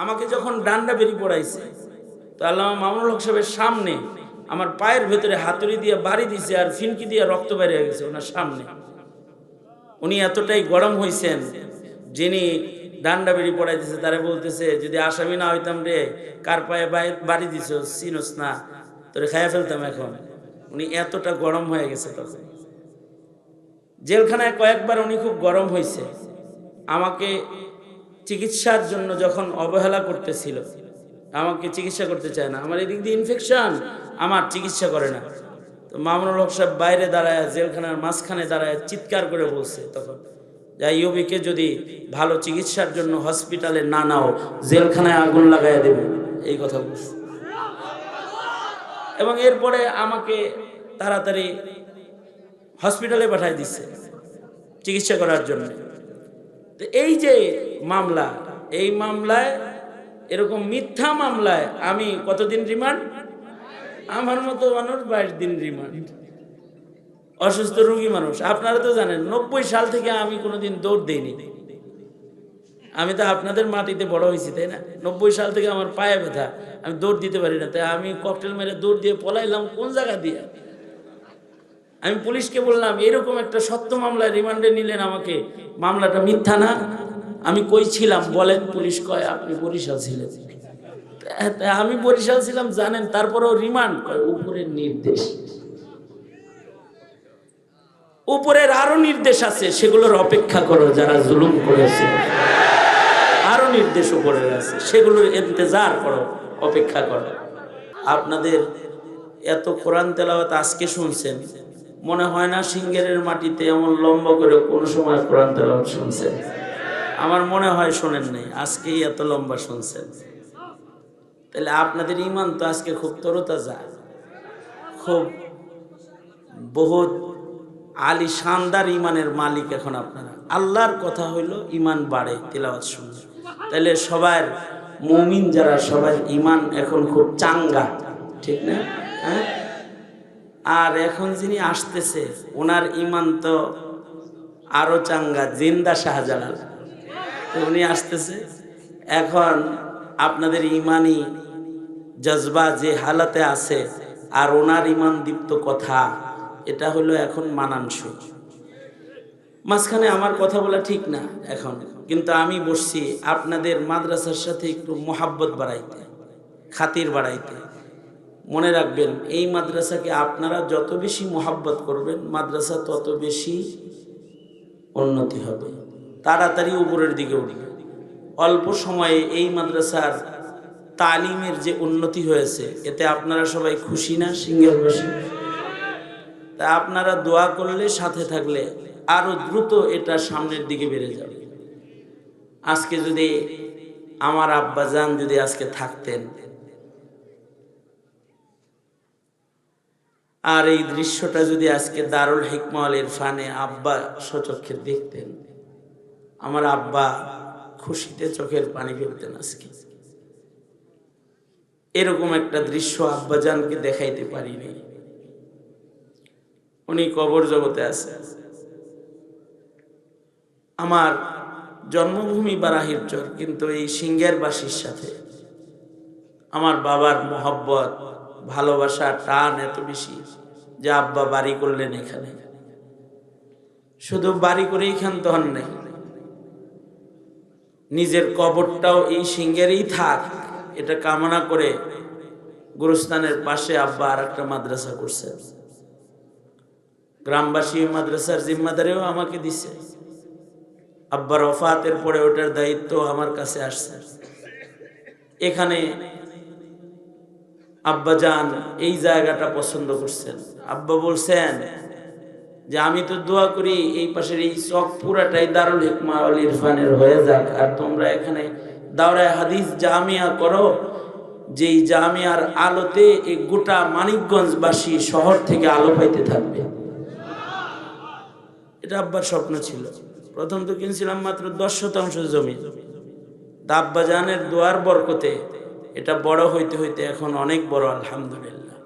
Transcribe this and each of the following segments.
আমাকে যখন ডান্ডা বেরি পড়াইছে, তো আল্লামা মামুনুল হক সাহেবের সামনে আমার পায়ের ভেতরে হাতুড়ি দিয়ে বাড়ি দিছে, আর ফিনকি দিয়ে রক্ত বের হয়ে গেছে ওনার সামনে। উনি এতটাই গরম হইছেন, যিনি ডান্ডা বেরি পড়াইতেছে তারা বলতেছে, যদি আসামি না হইতাম রে, কার পায়ে বাড়ি দিছ চিনোস না, তোরে খাইয়া ফেলতাম এখন। উনি এতটা গরম হয়ে গেছে। তখন জেলখানায় কয়েকবার উনি খুব গরম হয়েছে। আমাকে চিকিৎসার জন্য যখন অবহেলা করতেছিল, আমাকে চিকিৎসা করতে চায় না, আমার এদিক দিয়ে ইনফেকশন, আমার চিকিৎসা করে না। তো মামুনুল হক সাহেব বাইরে দাঁড়ায়, জেলখানার মাঝখানে দাঁড়ায় চিৎকার করে বলছে তখন, যে ইউবিকে যদি ভালো চিকিৎসার জন্য হসপিটালে না নাও, জেলখানায় আগুন লাগাইয়া দেবে, এই কথা বলছে। এবং এরপরে আমাকে তাড়াতাড়ি হসপিটালে পাঠায় দিচ্ছে চিকিৎসা করার জন্য। তো এই যে মামলা, এই মামলায়, এরকম মিথ্যা মামলায় আমি কতদিন রিমান্ড? আমার মতো মানুষ 22 দিন রিমান্ড। অসুস্থ রোগী মানুষ, আপনারা তো জানেন 90 সাল থেকে আমি কোনোদিন দৌড় দেইনি। আমি তো আপনাদের মাটিতে বড় হয়েছি, তাই না? 90 সাল থেকে আমার পায়ে ব্যথা, আমি দৌড় দিতে পারি না। তাই আমি ককটেল মেরে দৌড় দিয়ে পলাইলাম কোন জায়গা দিয়ে। আমি পুলিশকে বললাম, এরকম একটা সত্য মামলায় রিমান্ডে নিলেন আমাকে, মামলাটা মিথ্যা না? আমি কই ছিলাম বলেন? পুলিশ কয় আপনি বরিশাল ছিলেন। আমি বরিশাল ছিলাম জানেন, তারপরেও রিমান্ড? কয় উপরের নির্দেশ। উপরের আরো নির্দেশ আছে, সেগুলোর অপেক্ষা করো। যারা জুলুম করেছে আরো নির্দেশ উপরের আছে, সেগুলোর ইন্তজার করো, অপেক্ষা করো। আপনাদের এত কোরআন তেলাওয়াত আজকে শুনছেন, মনে হয় না সিঙ্গারের মাটিতে এমন লম্বা করে কোন সময় কোরআন তেলাওয়াত শুনছেন। আমার মনে হয় শোনেন নাই, আজকেই এত লম্বা শুনছেন। তাহলে আপনাদের ঈমান তো আজকে খুব তরতাজা, খুব বহুত আলী শানদার ঈমানের মালিক এখন আপনারা। আল্লাহর কথা হইল ঈমান বাড়ে তেলাওয়াত শুনলে। তাহলে সবার মুমিন যারা, সবার ঈমান এখন খুব চাঙ্গা, ঠিক না? হ্যাঁ। আর এখন যিনি আসতেছে ওনার ঈমান তো আরো চাঙ্গা, জিন্দা শাহজালাল। উনি আসতেছে এখন, আপনাদের ঈমানি জজবা যে হালাতে আছে আর ওনার ঈমান দীপ্ত কথা, এটা হলো এখন মানানসই। মাঝখানে আমার কথা বলা ঠিক না এখন, কিন্তু আমি বসছি আপনাদের মাদ্রাসার সাথে একটু মোহাব্বত বাড়াইতে, খাতির বাড়াইতে। মনে রাখবেন, এই মাদ্রাসাকে আপনারা যত বেশি মোহাব্বত করবেন, মাদ্রাসা তত বেশি উন্নতি হবে, তাড়াতাড়ি উপরের দিকে উঠবে। অল্প সময়ে এই মাদ্রাসার তালিমের যে উন্নতি হয়েছে, এতে আপনারা সবাই খুশি না? সিঙ্গারবাসী, তা আপনারা দোয়া করলে, সাথে থাকলে আরো দ্রুত এটা সামনের দিকে বেড়ে যাবে। আজকে যদি আমার আব্বাজান যদি আজকে থাকতেন, আর এই দৃশ্যটা যদি আজকে দারুল হিকমা আল ইরফানে আব্বা সচক্ষে দেখতেন, আমার আব্বা খুশিতে চোখের পানি ফেলতেন। আজকে এরকম একটা দৃশ্য আব্বাজানকে দেখাইতে পারিনি। উনি কবর জগতে আছে। আমার জন্মভূমি বারাহিরচর, কিন্তু এই সিঙ্গারবাসীর সাথে আমার বাবার মহব্বত, ভালোবাসা, টান এত বেশি যে আব্বা বাড়ি করলেন এখানে। শুধু বাড়ি করেই ক্ষান্ত হন নাই, নিজের কবরটাও এই সিঙ্গারেই থাক, এটা কামনা করে গুরুস্থানের পাশে আব্বা আর একটা মাদ্রাসা করছেন। গ্রামবাসী মাদ্রাসার জিম্মাদারিও আমাকে দিছে। আব্বার ওফাতের পরে ওটার দায়িত্ব আমার কাছে আসছে। এখানে আব্বাজান এই জায়গাটা পছন্দ করছেন। আব্বা বলছেন যে আমি তো দোয়া করি এই পাশের এই চক পুরাটাই দারুল হিকমা আল ইরফানের হয়ে যাক, আর তোমরা এখানে দাওরায়ে হাদিস জামিয়া করো, যেই জামিয়ার আলোতে এই গোটা মানিকগঞ্জবাসী শহর থেকে আলো পাইতে থাকবে। এটা আব্বার স্বপ্ন ছিল। প্রথম তো কিনছিলাম মাত্র 10% জমি, আব্বাজানের দোয়ার বরকতে এটা বড় হইতে হইতে এখন অনেক বড়, আলহামদুলিল্লাহ।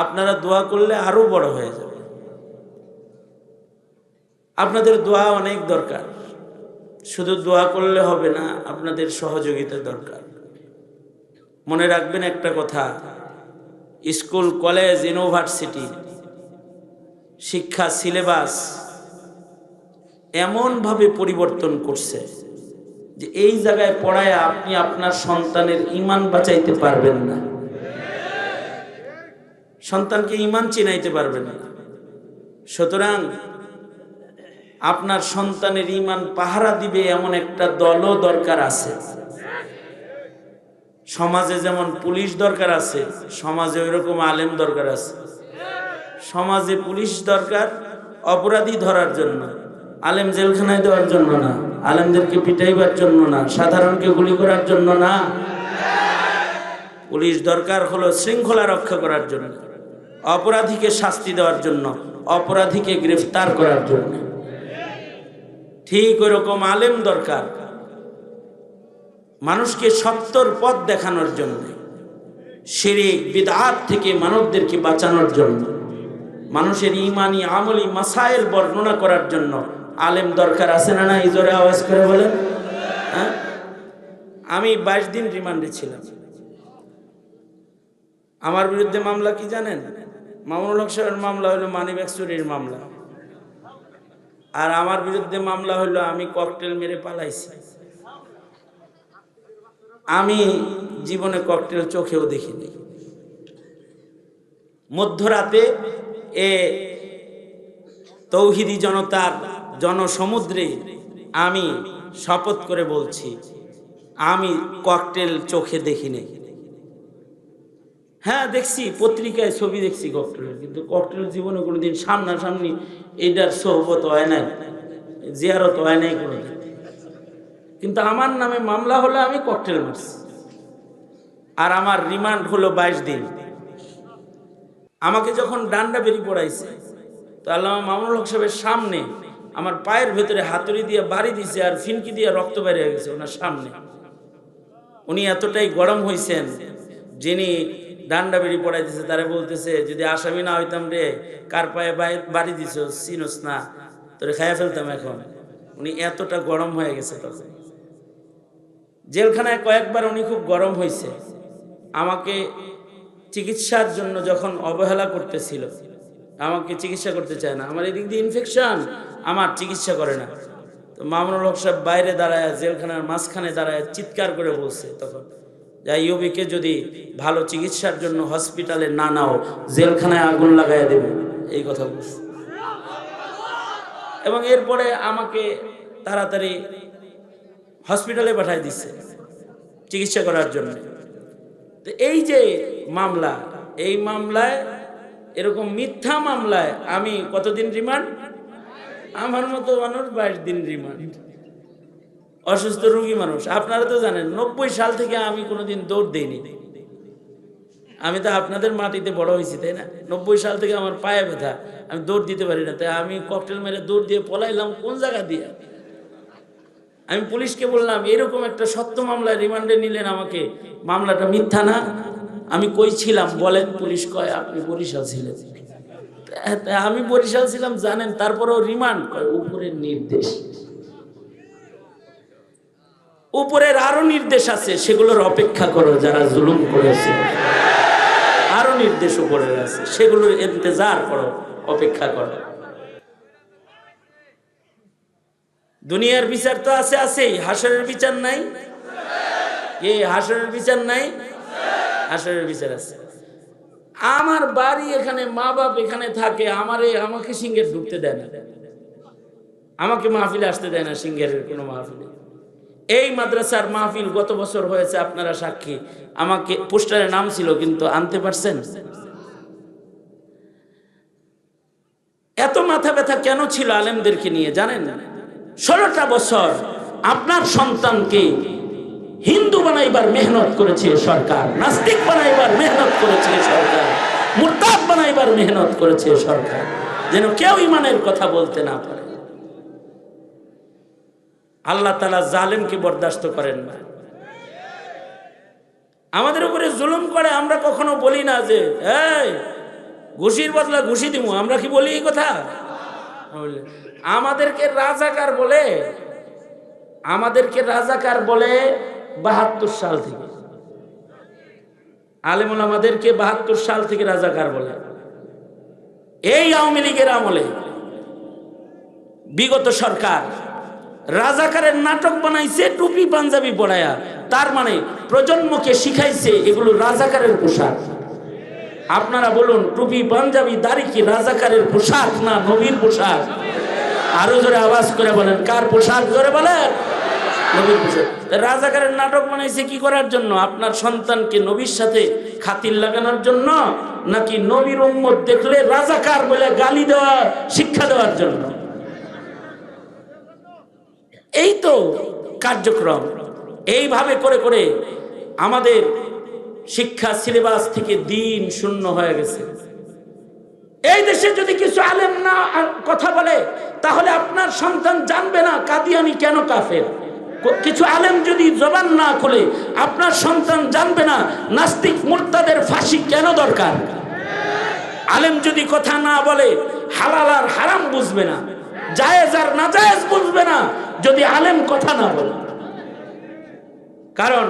আপনারা দোয়া করলে আরো বড় হয়ে যাবে। আপনাদের দোয়া অনেক দরকার, শুধু দোয়া করলে হবে না, আপনাদের সহযোগিতা দরকার। মনে রাখবেন একটা কথা, স্কুল, কলেজ, ইউনিভার্সিটি শিক্ষা সিলেবাস এমনভাবে পরিবর্তন করছে যে এই জায়গায় পড়ায় আপনি আপনার সন্তানের ঈমান বাঁচাইতে পারবেন না, সন্তানকে ঈমান চিনাইতে পারবেন না। সুতরাং আপনার সন্তানের ঈমান পাহারা দিবে এমন একটা দলও দরকার আছে। সমাজে যেমন পুলিশ দরকার আছে, সমাজে ওইরকম আলেম দরকার আছে। সমাজে পুলিশ দরকার অপরাধী ধরার জন্য, আলেম জেলখানায় দেওয়ার জন্য না, আলেমদেরকে পিটাইবার জন্য না, সাধারণকে গুলি করার জন্য না। পুলিশ দরকার হলো শৃঙ্খলা রক্ষা করার জন্য, অপরাধীকে শাস্তি দেওয়ার জন্য, অপরাধীকে গ্রেফতার করার জন্য। ঠিক ওইরকম আলেম দরকার মানুষকে সত্যর পথ দেখানোর জন্য, শিরক বিদআত থেকে মানবদেরকে বাঁচানোর জন্য, মানুষের ঈমানি আমলি মাসাইল বর্ণনা করার জন্য আলেম দরকার আছে না? না, এই জোরে আওয়াজ করে বলেন। হ্যাঁ, আমি 22 দিন রিমান্ডে ছিলাম। আমার বিরুদ্ধে মামলা কি জানেন? মামুনুল হক সাহেবের মামলা হলো মানিব্যাগ চুরির মামলা, আর আমার বিরুদ্ধে মামলা হলো আমি ককটেল মেরে পালাইছি। আমি জীবনে ককটেল চোখেও দেখিনি। মধ্যরাতে এ তৌহিদি জনতার জনসমুদ্রে আমি শপথ করে বলছি আমি ককটেল চোখে দেখিনি। হ্যাঁ দেখছি, পত্রিকায় ছবি দেখছি ককটেলের, কিন্তু ককটেল জীবনে কোনোদিন সামনাসামনি এইটার সোহবত হয় নাই, জিয়ারত হয় নাই কোনোদিন। কিন্তু আমার নামে মামলা হলো আমি ককটেল মারছি, আর আমার রিমান্ড হলো 22 দিন। আমাকে যখন ডান্ডা বেরি পড়াইছে, তো আল্লামা মামুনুল হক সাহেবের সামনে আমার পায়ের ভেতরে হাতুড়ি দিয়ে বাড়ি দিছে, আর ফিনকি দিয়ে রক্ত বের হয়ে গেছে ওনার সামনে। উনি এতটাই গরম হয়েছেন, যিনি ডান্ডা বেরি পড়াইতেছে তারা বলতেছে, যদি আসামি না হইতাম রে, কার পায়ে বাড়ি দিছ চিনোস না, তোরে খাইয়া ফেলতাম এখন। উনি এতটা গরম হয়ে গেছে। তখন জেলখানায় কয়েকবার উনি খুব গরম হয়েছে। আমাকে চিকিৎসার জন্য যখন অবহেলা করতেছিল, আমাকে চিকিৎসা করতে চায় না, আমার এদিক দিয়ে ইনফেকশন, আমার চিকিৎসা করে না। তো মামুনুল হক সাহেব বাইরে দাঁড়ায়, জেলখানার মাঝখানে দাঁড়ায় চিৎকার করে বলছে তখন, যে আইয়ুবীকে যদি ভালো চিকিৎসার জন্য হসপিটালে না নাও, জেলখানায় আগুন লাগাইয়া দেবে, এই কথা বলছে। এবং এরপরে আমাকে তাড়াতাড়ি হসপিটালে পাঠায় দিচ্ছে চিকিৎসা করার জন্য। তো এই যে মামলা, এই মামলায়, এরকম মিথ্যা মামলায় আমি কতদিন রিমান্ড? আমার মতো মানুষ 22 দিন রিমান্ড। অসুস্থ রোগী মানুষ, আপনারা তো জানেন 90 সাল থেকে আমি কোনোদিন দৌড় দেইনি। আমি তো আপনাদের মাটিতে বড় হয়েছি, তাই না? 90 সাল থেকে আমার পায়ে ব্যথা, আমি দৌড় দিতে পারি না। তাই আমি ককটেল মেরে দৌড় দিয়ে পলাইলাম কোন জায়গা দিয়ে? আমি পুলিশকে বললাম, এরকম একটা সত্য মামলায় রিমান্ডে নিলেন আমাকে, মামলাটা মিথ্যা না? আমি কই ছিলাম বলেন? পুলিশ কয় আপনি বরিশাল ছিলেন। আমি বরিশাল ছিলাম জানেন, তারপরেও রিমান্ড? কয় উপরের নির্দেশ। উপরের আরো নির্দেশ আছে, সেগুলোর অপেক্ষা করো। যারা জুলুম করেছে আরো নির্দেশ উপরের আছে, সেগুলোর ইন্তজার করো, অপেক্ষা করো। দুনিয়ার বিচার তো আছে, আছেই। হাসরের বিচার নাই? হাসরের বিচার নাই? হাসরের বিচার আছে। আমার বাড়ি এখানে, মা বাপ এখানে থাকে, আমাকে সিংহের ঢুকতে দেয় না, আমাকে মাহফিলে আসতে দেয় না, সিংহের কোনো মাহফিলে। এই মাদ্রাসার মাহফিল গত বছর হয়েছে, আপনারা সাক্ষী। আমাকে পোস্টারে নাম ছিল, কিন্তু আনতে পারছেন? এত মাথা ব্যথা কেন ছিল আলেমদেরকে নিয়ে জানেন? 16টা বছর আপনার সন্তানকে হিন্দু বানাইবার মেহনত করেছে সরকার, নাস্তিক বানাইবার মেহনত করেছে সরকার, মুরতাদ বানাইবার মেহনত করেছে সরকার, যেন কেউ ঈমানের কথা বলতে না পারে। আল্লাহ তাআলা জালেমকে বরদাস্ত করেন না। আমাদের উপরে জুলুম করে, আমরা কখনো বলি না যে এই ঘুষির বদলা ঘুষি দিব। আমরা কি বলি এই কথা? আমাদেরকে রাজাকার বলে, আমাদেরকে রাজাকার বলে 72 সাল থেকে। আলেম ওলামাদেরকে ৭২ সাল থেকে রাজাকার বলে। এই আওয়ামী লীগের আমলে বিগত সরকার রাজাকারের নাটক বানাইছে টুপি পাঞ্জাবি পড়ায়া, তার মানে প্রজন্মকে শিখাইছে এগুলো রাজাকারের পোশাক। আপনারা বলুন, টুপি পাঞ্জাবি দাড়ি কি রাজাকারের পোশাক না নবীর পোশাক? আরো জোরে আওয়াজ করে বলেন, কার পোশাক? জোরে বলেন, নবীর পোশাক। রাজাকারের নাটক বানাইছে কি করার জন্য? আপনার সন্তানকে নবীর সাথে খাতির লাগানোর জন্য, নাকি নবীর উম্মত দেখলে রাজাকার বলে গালি দেওয়া, শিক্ষা দেওয়ার জন্য? এই তো কার্যক্রম। এইভাবে করে করে আমাদের শিক্ষা সিলেবাস থেকে দিন শূন্য হয়ে গেছে। এই দেশে যদি কিছু আলেম না কথা বলে, তাহলে আপনার সন্তান জানবে না কাদিয়ানি কেন কাফের। কিছু আলেম যদি জবান না খুলে, আপনার সন্তান জানবে না নাস্তিক মুরতাদের ফাঁসি কেন দরকার। আলেম যদি কথা না বলে, হালাল আর হারাম বুঝবে না, জায়েজ আর নাজায়েজ বুঝবে না যদি আলেম কথা না বলে। কারণ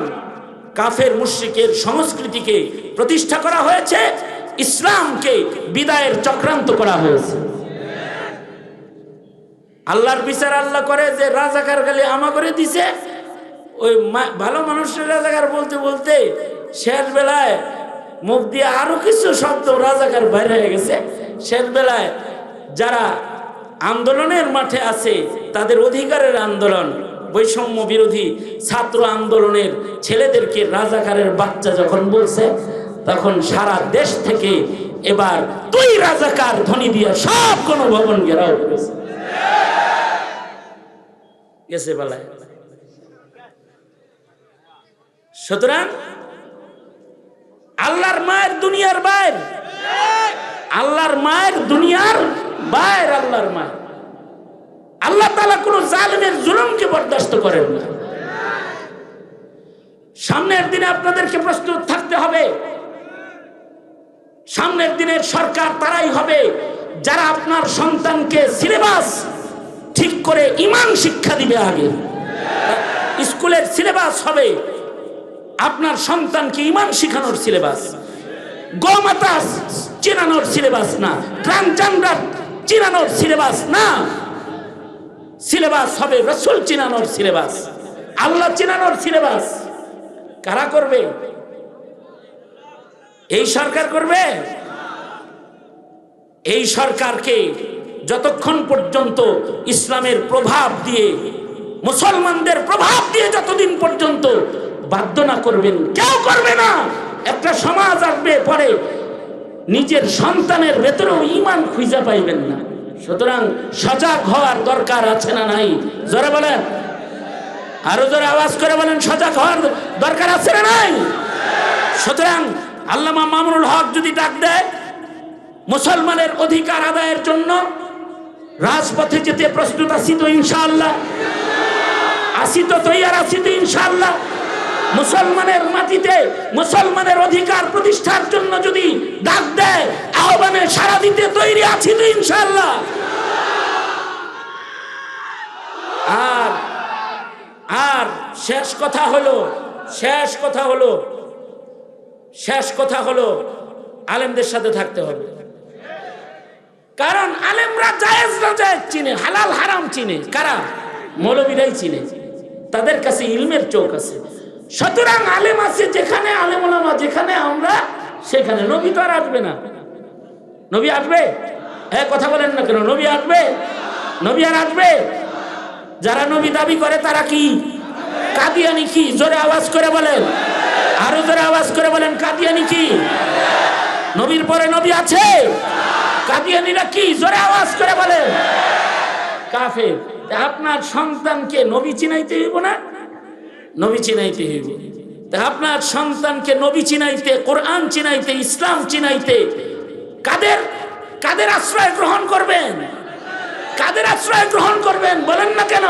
কাফের মুশরিকের সংস্কৃতিকে প্রতিষ্ঠা করা হয়েছে, ইসলামকে বিদায়ের চক্রান্ত করা হয়েছে। আল্লাহর বিচার আল্লাহ করে যে রাজাকার গালি আমা করে দিছে। ওই ভালো মানুষের রাজাকার বলতে বলতে শেষ বেলায় মুখ দিয়ে আরো কিছু শব্দ রাজাকার বাইরে হয়ে গেছে। শেষ বেলায় যারা আন্দোলনের মাঠে আছে, তাদের অধিকারের আন্দোলন, বৈষম্য বিরোধী ছাত্র আন্দোলনের ছেলেদেরকে রাজাকারের বাচ্চা যখন বলছে, তখন সারা দেশ থেকে এবার তুই রাজাকার ধ্বনি দিয়ে সব কোন ভবন ঘেরাও করেছে গেছে বেলায়। সুতরাং আল্লাহর মায়ের দুনিয়ার বাইর, আল্লাহর মায়ের দুনিয়ার বাইর, আল্লাহর মায়ের। আল্লাহ তাআলা কোন জালেমের জুলুমকে বরদাস্ত করেন না। সামনের দিনে আপনাদেরকে প্রস্তুত থাকতে হবে। সামনের দিনের সরকার তারাই হবে যারা আপনার সন্তানকে সিলেবাস ঠিক করে ঈমান শিক্ষা দিবে। আগে স্কুলের সিলেবাস হবে আপনার সন্তানকে ঈমান শিখানোর সিলেবাস, গোমাতা চেনানোর সিলেবাস না, ট্রান্সজেন্ডার চেনানোর সিলেবাস না। সিলেবাস হবে রাসূল চেনানোর সিলেবাস, আল্লাহ চেনানোর সিলেবাস। কারা করবে? এই সরকার করবে। এই সরকারকে যতক্ষণ পর্যন্ত ইসলামের প্রভাব দিয়ে, মুসলমানদের প্রভাব দিয়ে যতদিন পর্যন্ত বাধ্য না করবেন, কেউ করবে না। একটা সমাজ আসবে পরে নিজের সন্তানের ভেতরেও ঈমান খুঁজে পাইবেন না। সুতরাং সজাগ হওয়ার দরকার আছে না নাই? জোরে বলেন, আরো জোরে আওয়াজ করে বলেন, সজাগ হওয়ার দরকার আছে না নাই? সুতরাং আল্লামা মামুনুল হক যদি ডাক দেয় মুসলমানের অধিকার আদায়ের জন্য, রাজপথে যেতে প্রস্তুত আছি তো ইনশাআল্লাহ, আসি তো তৈয়ার আছি তো ইনশাআল্লাহ। মুসলমানের মাটিতে মুসলমানের অধিকার প্রতিষ্ঠার জন্য যদি ডাক দেয়, আহ্বানে সাড়া দিতে তৈরি আছি তো ইনশাআল্লাহ। আর শেষ কথা হলো আলেমদের সাথে থাকতে হবে। কারণ আলেমরা জায়েজ নাজায়েজ চিনে, হালাল হারাম চিনে। কারা? মৌলবীরাই চিনে, তাদের কাছে ইলমের চোখ আছে। সুতরাং আলেম আছে যেখানে, আলেম ওলামা যেখানে, আমরা সেখানে। নবী তো আর আসবে না। নবী আসবে? হ্যাঁ, কথা বলেন না কেন? নবী আসবে? নবী আর আসবে? যারা নবী দাবি করে তারা কি কাদিয়ানি? কি জোরে আওয়াজ করে বলেন, আরো জোরে আওয়াজ করে বলেন, কাদিয়ানি কি? নবীর পরে নবী আছে? কাদিয়ানিরা কি? জোরে আওয়াজ করে বলেন, কাফের। আপনার সন্তানকে নবী চিনাইতে হইব না? নবী চিনাইতে হইব। আপনার সন্তানকে নবী চিনাইতে, কোরআন চিনাইতে, ইসলাম চিনাইতে কাদের আশ্রয় গ্রহণ করবেন? কাদের আশ্রয় গ্রহণ করবেন বলেন না কেন?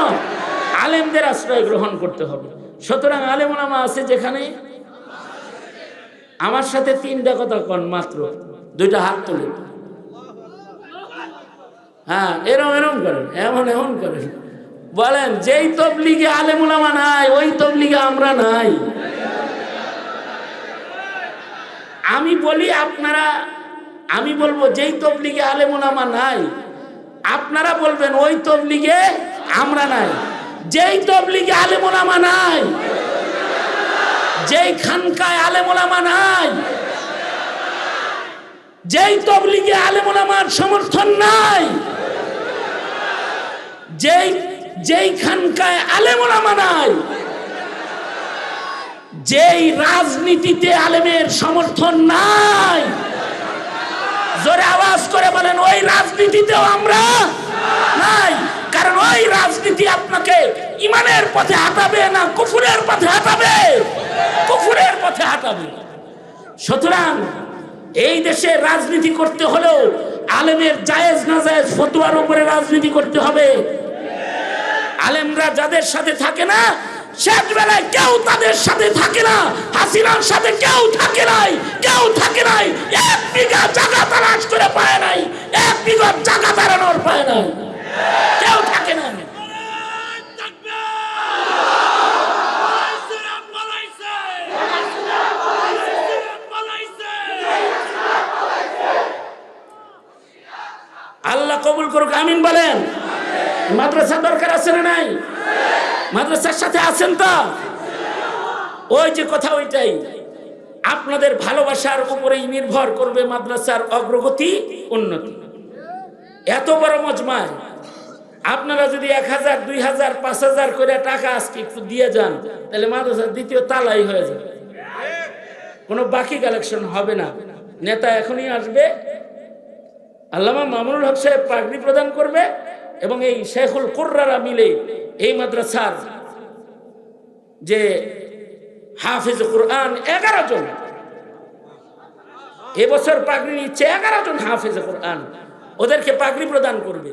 আলেমদের আশ্রয় গ্রহণ করতে হবে। সুতরাং আলেম ওলামা আছে যেখানে, আমার সাথে তিনটা কথা কন, মাত্র দুইটা হাত তোলেন। হ্যাঁ, এরম করেন, এমন করেন, বলেন যেই তবলিগে আলেম ওলামা নাই, ওই তবলিগে আমরা নাই। আমি বলি আপনারা, আমি বলবো যেই তবলিগে আলেম ওলামা নাই, আপনারা বলবেন ওই তবলিগে আমরা নাই। যেই তবলিগে আলেম ওলামা নাই, যেই খানকায় আলেম ওলামা নাই, যেই তবলিগে আলেম ওলামার সমর্থন নাই, যেই খানকায় আলেম ওলামা নাই, যেই রাজনীতিতে আলেমের সমর্থন নাই, জোরে আওয়াজ করে বলেন ওই রাজনীতিতেও আমরা নাই। কারণ ওই রাজনীতি আপনাকে ইমানের পথে হাঁটাবে না, কুফুরের পথে হাঁটাবে, কুফুরের পথে হাঁটাবে। সুতরাং এই দেশে রাজনীতি করতে হলেও আলেমের জায়েজ না জায়েজ ফতোয়ার উপরে রাজনীতি করতে হবে। আলেমরা যাদের সাথে থাকে না, শেষ বেলায় কেউ তাদের সাথে থাকে না। হাসিনার সাথে কেউ থাকে নাই, কেউ থাকে নাই। এক বিঘা জায়গা তালাশ করে পায় নাই, এক বিঘা জায়গা দাঁড়ানোর পায় নাই, কেউ থাকে না। আল্লাহ কবুল করুক, আমিন বলেন। মাদ্রাসা দরকার আছে না নাই? মাদ্রাসার সাথে আছেন তো? ওই যে কথা ওইটাই, আপনাদের ভালোবাসার উপরেই নির্ভর করবে মাদ্রাসার অগ্রগতি, উন্নতি। এত বড় মজমায় আপনারা যদি 1000, 2000, 5000 করে টাকা আজকে একটু দিয়ে যান, তাহলে মাদ্রাসার দ্বিতীয় তালাই হয়ে যাবে, কোনো বাকি কালেকশন হবে না। নেতা এখনই আসবে, আল্লামা মামুনুল হক সাহেব পাগড়ি প্রদান করবে এবং এই শেখুল কুররারা মিলে এই মাদ্রাসার যে হাফিজ কুরআন 11 জন, এবছর পাগড়ি নিচ্ছে 11 জন হাফিজ কুরআন, ওদেরকে পাগড়ি প্রদান করবে।